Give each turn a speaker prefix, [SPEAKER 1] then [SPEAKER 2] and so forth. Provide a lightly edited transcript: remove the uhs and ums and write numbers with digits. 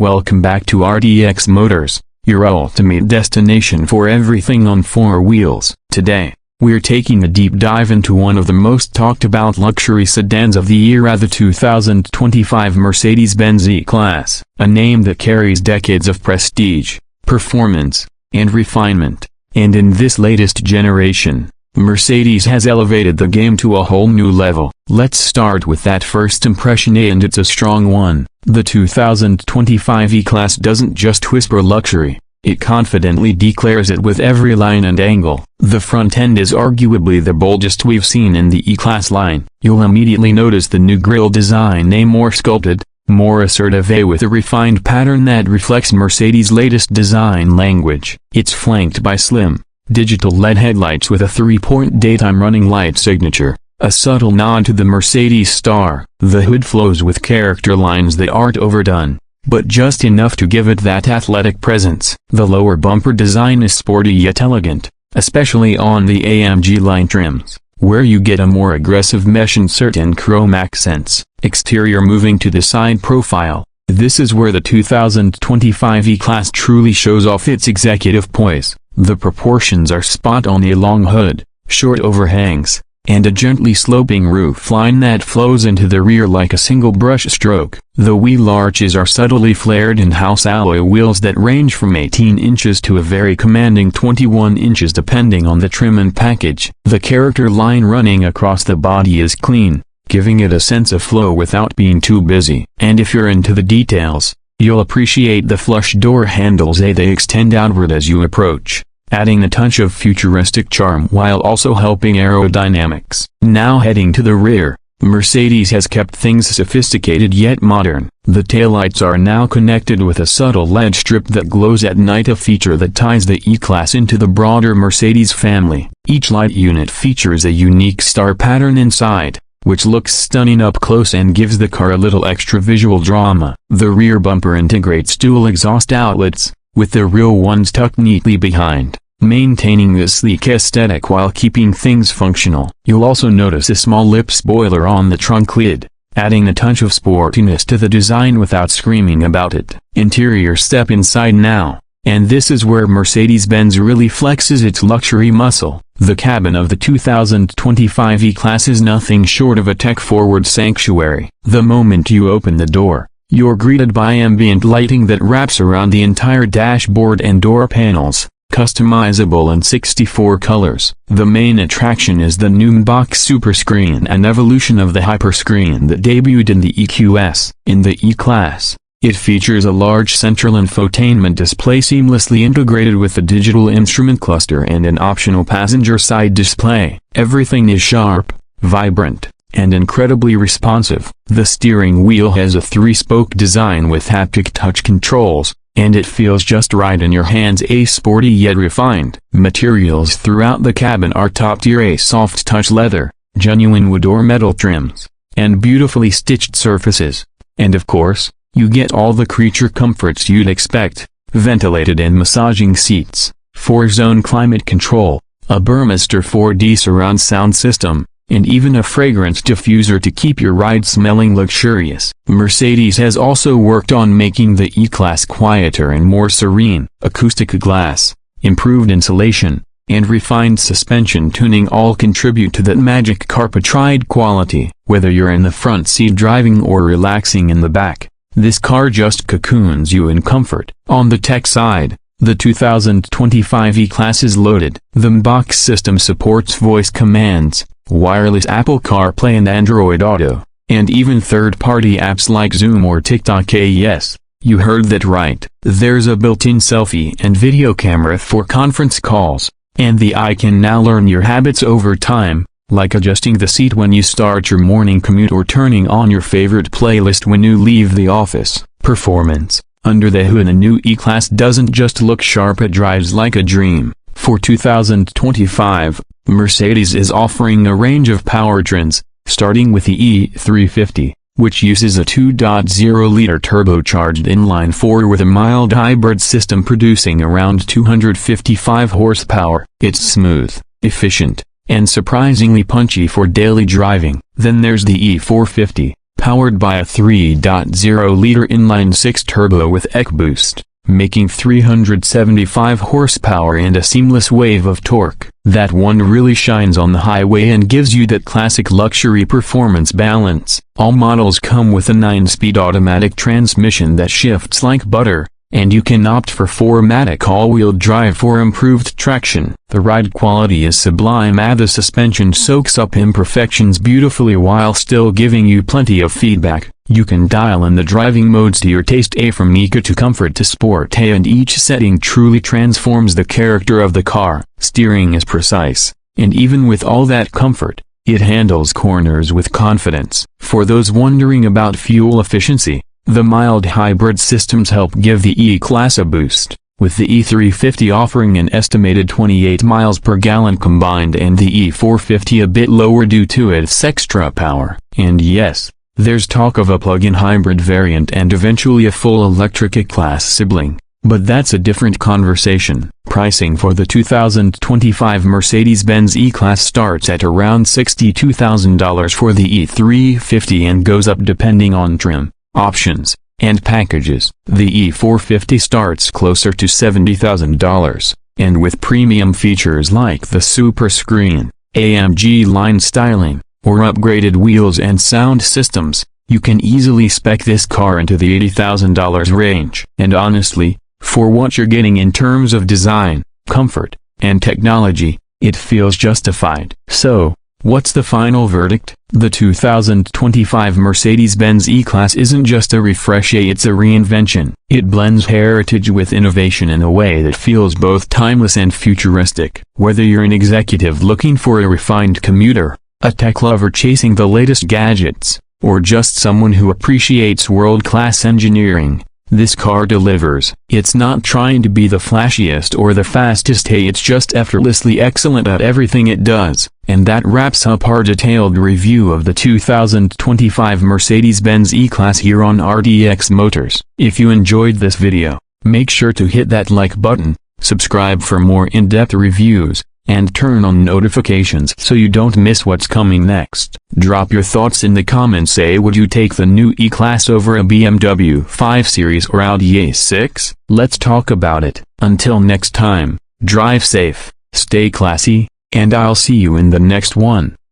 [SPEAKER 1] Welcome back to RDX Motors, your ultimate destination for everything on four wheels. Today, we're taking a deep dive into one of the most talked about luxury sedans of the year, the 2025 Mercedes-Benz E-Class, a name that carries decades of prestige, performance, and refinement. And in this latest generation, Mercedes has elevated the game to a whole new level. Let's start with that first impression, and it's a strong one. The 2025 E-Class doesn't just whisper luxury, it confidently declares it with every line and angle. The front end is arguably the boldest we've seen in the E-Class line. You'll immediately notice the new grille design, a more sculpted, more assertive A with a refined pattern that reflects Mercedes' latest design language. It's flanked by slim, digital LED headlights with a 3-point daytime running light signature, a subtle nod to the Mercedes star. The hood flows with character lines that aren't overdone, but just enough to give it that athletic presence. The lower bumper design is sporty yet elegant, especially on the AMG line trims, where you get a more aggressive mesh insert and chrome accents. Exterior, moving to the side profile, this is where the 2025 E-Class truly shows off its executive poise. The proportions are spot on: a long hood, short overhangs, and a gently sloping roof line that flows into the rear like a single brush stroke. The wheel arches are subtly flared in-house alloy wheels that range from 18 inches to a very commanding 21 inches depending on the trim and package. The character line running across the body is clean, giving it a sense of flow without being too busy. And if you're into the details, you'll appreciate the flush door handles. They extend outward as you approach, adding a touch of futuristic charm while also helping aerodynamics. Now heading to the rear, Mercedes has kept things sophisticated yet modern. The taillights are now connected with a subtle LED strip that glows at night, a feature that ties the E-Class into the broader Mercedes family. Each light unit features a unique star pattern inside, which looks stunning up close and gives the car a little extra visual drama. The rear bumper integrates dual exhaust outlets, with the real ones tucked neatly behind, maintaining the sleek aesthetic while keeping things functional. You'll also notice a small lip spoiler on the trunk lid, adding a touch of sportiness to the design without screaming about it. Interior, step inside now, and this is where Mercedes-Benz really flexes its luxury muscle. The cabin of the 2025 E-Class is nothing short of a tech-forward sanctuary. The moment you open the door, you're greeted by ambient lighting that wraps around the entire dashboard and door panels, customizable in 64 colors. The main attraction is the new MBUX Superscreen, an evolution of the hyperscreen that debuted in the EQS. In the E-Class, it features a large central infotainment display seamlessly integrated with the digital instrument cluster and an optional passenger side display. Everything is sharp, vibrant, and incredibly responsive. The steering wheel has a 3-spoke design with haptic touch controls, and it feels just right in your hands. A sporty yet refined. Materials throughout the cabin are top-tier: a soft touch leather, genuine wood or metal trims, and beautifully stitched surfaces. And of course, you get all the creature comforts you'd expect: ventilated and massaging seats, 4-zone climate control, a Burmester 4D surround sound system, and even a fragrance diffuser to keep your ride smelling luxurious. Mercedes has also worked on making the E-Class quieter and more serene. Acoustic glass, improved insulation, and refined suspension tuning all contribute to that magic carpet ride quality. Whether you're in the front seat driving or relaxing in the back, this car just cocoons you in comfort. On the tech side, the 2025 E-Class is loaded. The MBUX system supports voice commands, wireless Apple CarPlay and Android Auto, and even third-party apps like Zoom or TikTok. Yes, you heard that right. There's a built-in selfie and video camera for conference calls, and the eye can now learn your habits over time, like adjusting the seat when you start your morning commute or turning on your favorite playlist when you leave the office. Performance. Under the hood, a new E-Class doesn't just look sharp, it drives like a dream. For 2025, Mercedes is offering a range of powertrains, starting with the E350, which uses a 2.0-liter turbocharged inline-4 with a mild hybrid system producing around 255 horsepower. It's smooth, efficient, and surprisingly punchy for daily driving. Then there's the E450, powered by a 3.0-liter inline-six turbo with EcoBoost, making 375 horsepower and a seamless wave of torque. That one really shines on the highway and gives you that classic luxury performance balance. All models come with a 9-speed automatic transmission that shifts like butter, and you can opt for 4MATIC all-wheel drive for improved traction. The ride quality is sublime as the suspension soaks up imperfections beautifully while still giving you plenty of feedback. You can dial in the driving modes to your taste, from Eco to Comfort to Sport, and each setting truly transforms the character of the car. Steering is precise, and even with all that comfort, it handles corners with confidence. For those wondering about fuel efficiency, the mild hybrid systems help give the E-Class a boost, with the E350 offering an estimated 28 miles per gallon combined and the E450 a bit lower due to its extra power. And yes, there's talk of a plug-in hybrid variant and eventually a full electric E-Class sibling, but that's a different conversation. Pricing for the 2025 Mercedes-Benz E-Class starts at around $62,000 for the E350 and goes up depending on trim, options, and packages. The E450 starts closer to $70,000, and with premium features like the Superscreen, AMG line styling, or upgraded wheels and sound systems, you can easily spec this car into the $80,000 range. And honestly, for what you're getting in terms of design, comfort, and technology, it feels justified. So, what's the final verdict? The 2025 Mercedes-Benz E-Class isn't just a refresh, it's a reinvention. It blends heritage with innovation in a way that feels both timeless and futuristic. Whether you're an executive looking for a refined commuter, a tech lover chasing the latest gadgets, or just someone who appreciates world-class engineering, this car delivers. It's not trying to be the flashiest or the fastest, it's just effortlessly excellent at everything it does. And that wraps up our detailed review of the 2025 Mercedes-Benz E-Class here on RDX Motors. If you enjoyed this video, make sure to hit that like button, subscribe for more in-depth reviews, and turn on notifications so you don't miss what's coming next. Drop your thoughts in the comments. Would you take the new E-Class over a BMW 5 Series or Audi A6? Let's talk about it. Until next time, drive safe, stay classy, and I'll see you in the next one.